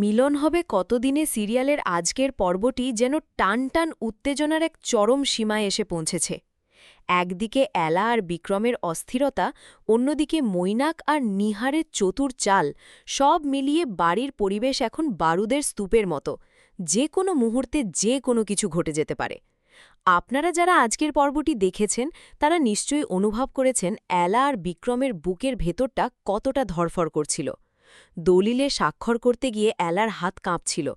মিলন হবে কতদিনে সিরিয়ালের আজকের পর্বটি যেন টান টান উত্তেজনার এক চরম সীমায় এসে পৌঁছেছে। একদিকে এলা আর বিক্রমের অস্থিরতা, অন্যদিকে মৈনাক আর নিহারের চতুর চাল, সব মিলিয়ে বাড়ির পরিবেশ এখন বারুদের স্তূপের মতো। যে কোনো মুহূর্তে যে কোনো কিছু ঘটে যেতে পারে। আপনারা যারা আজকের পর্বটি দেখেছেন তারা নিশ্চয়ই অনুভব করেছেন এলা আর বিক্রমের বুকের ভেতরটা কতটা ধরফর করছিল। দলিলে স্বাক্ষর করতে গিয়ে এলার হাত কাঁপছিল,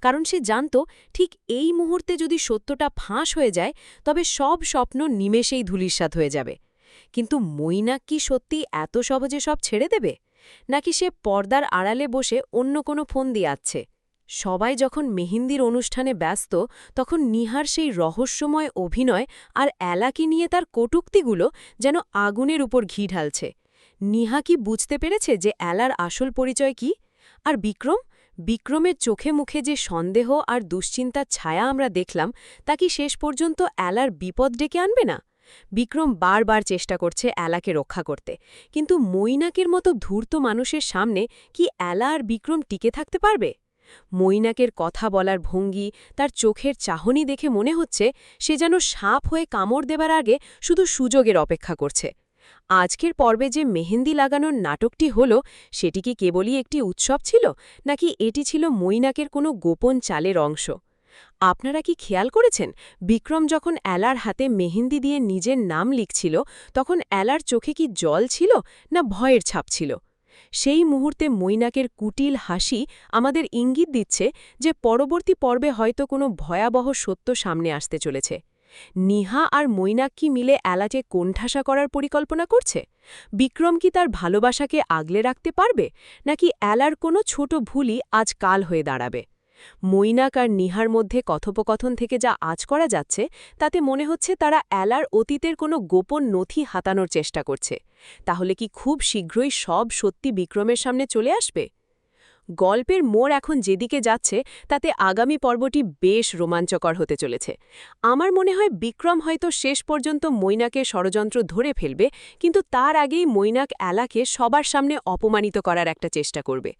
কারণ সে জানত ঠিক এই মুহূর্তে যদি সত্যটা ফাঁস হয়ে যায় তবে সব স্বপ্ন নিমেষেই ধূলিসাৎ হয়ে যাবে। কিন্তু মৈনাক কি সত্যি এত সহজে সব ছেড়ে দেবে, নাকি সে পর্দার আড়ালে বসে অন্য কোনো ফোন দিয়ে আছে? সবাই যখন মেহেন্দির অনুষ্ঠানে ব্যস্ত, তখন নিহার সেই রহস্যময় অভিনয় আর এলাকে নিয়ে তার কটূক্তিগুলো যেন আগুনের উপর ঘি ঢালছে। নিহা কি বুঝতে পেরেছে যে এলার আসল পরিচয় কি? আর বিক্রমের চোখে মুখে যে সন্দেহ আর দুশ্চিন্তার ছায়া আমরা দেখলাম, তা কি শেষ পর্যন্ত এলার বিপদ ডেকে আনবে না? বিক্রম বারবার চেষ্টা করছে এলাকে রক্ষা করতে, কিন্তু মৈনাকের মতো ধূর্ত মানুষের সামনে কি এলা আর বিক্রম টিকে থাকতে পারবে? মৈনাকের কথা বলার ভঙ্গি, তার চোখের চাহনি দেখে মনে হচ্ছে সে যেন সাপ হয়ে কামড় দেবার আগে শুধু সুযোগের অপেক্ষা করছে। আজকের পর্বে যে মেহেন্দি লাগানোর নাটকটি হল, সেটি কি কেবলই একটি উৎসব ছিল, নাকি এটি ছিল মৈনাকের কোনো গোপন চালের অংশ? আপনারা কি খেয়াল করেছেন, বিক্রম যখন এলার হাতে মেহেন্দি দিয়ে নিজের নাম লিখছিল, তখন এলার চোখে কি জল ছিল না ভয়ের ছাপ ছিল? সেই মুহূর্তে মৈনাকের কুটিল হাসি আমাদের ইঙ্গিত দিচ্ছে যে পরবর্তী পর্বে হয়তো কোনো ভয়াবহ সত্য সামনে আসতে চলেছে। নিহা আর মৈনাক কি মিলে এলাকে কোণঠাসা করার পরিকল্পনা করছে? বিক্রম কি তার ভালোবাসাকে আগলে রাখতে পারবে, নাকি এলার কোনো ছোট ভুলই আজ কাল হয়ে দাঁড়াবে? মৈনাক আর নিহার মধ্যে কথোপকথন থেকে যা আজ করা যাচ্ছে, তাতে মনে হচ্ছে তারা এলার অতীতের কোনো গোপন নথি হাতানোর চেষ্টা করছে। তাহলে কি খুব শীঘ্রই সব সত্যি বিক্রমের সামনে চলে আসবে? গল্পের মোড় এখন যেদিকে যাচ্ছে, তাতে আগামী পর্বটি বেশ রোমাঞ্চকর হতে চলেছে। আমার মনে হয় বিক্রম হয়তো শেষ পর্যন্ত মৈনাকের ষড়যন্ত্র ধরে ফেলবে, কিন্তু তার আগেই মৈনাক এলাকে সবার সামনে অপমানিত করার একটা চেষ্টা করবে।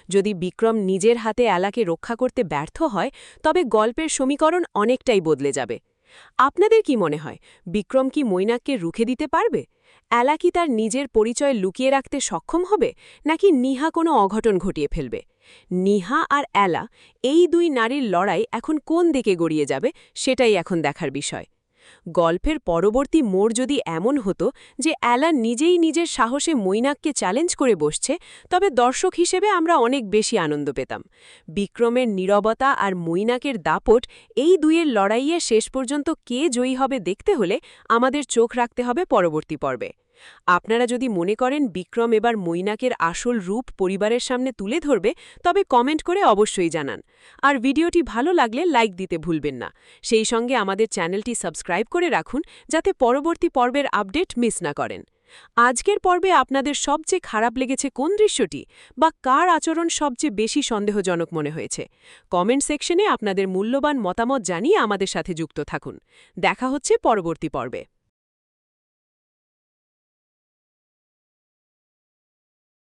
যদি বিক্রম নিজের হাতে এলাকে রক্ষা করতে ব্যর্থ হয়, তবে গল্পের সমীকরণ অনেকটাই বদলে যাবে। আপনাদের কি মনে হয়, বিক্রম কি মৈনাককে রুখে দিতে পারবে? এলা কি তার নিজের পরিচয় লুকিয়ে রাখতে সক্ষম হবে, নাকি নিহা কোনো অঘটন ঘটিয়ে ফেলবে? নিহা আর এলা, এই দুই নারীর লড়াই এখন কোন দিকে গড়িয়ে যাবে, সেটাই এখন দেখার বিষয়। গল্পের পরবর্তী মোড় যদি এমন হতো যে এলা নিজেই নিজের সাহসে মৈনাককে চ্যালেঞ্জ করে বসছে, তবে দর্শক হিসেবে আমরা অনেক বেশি আনন্দ পেতাম। বিক্রমের নীরবতা আর মৈনাকের দাপট, এই দুইয়ের লড়াইয়ে শেষ পর্যন্ত কে জয়ী হবে দেখতে হলে আমাদের চোখ রাখতে হবে পরবর্তী পর্বে। আপনারা যদি মনে করেন বিক্রম এবার মৈনাকের আসল রূপ পরিবারের সামনে তুলে ধরবে, তবে কমেন্ট করে অবশ্যই জানান। আর ভিডিওটি ভালো লাগলে লাইক দিতে ভুলবেন না। সেই সঙ্গে আমাদের চ্যানেলটি সাবস্ক্রাইব করে রাখুন, যাতে পরবর্তী পর্বের আপডেট মিস না করেন। আজকের পর্বে আপনাদের সবচেয়ে খারাপ লেগেছে কোন দৃশ্যটি, বা কার আচরণ সবচেয়ে বেশি সন্দেহজনক মনে হয়েছে? কমেন্ট সেকশনে আপনাদের মূল্যবান মতামত জানিয়ে আমাদের সাথে যুক্ত থাকুন। দেখা হচ্ছে পরবর্তী পর্বে।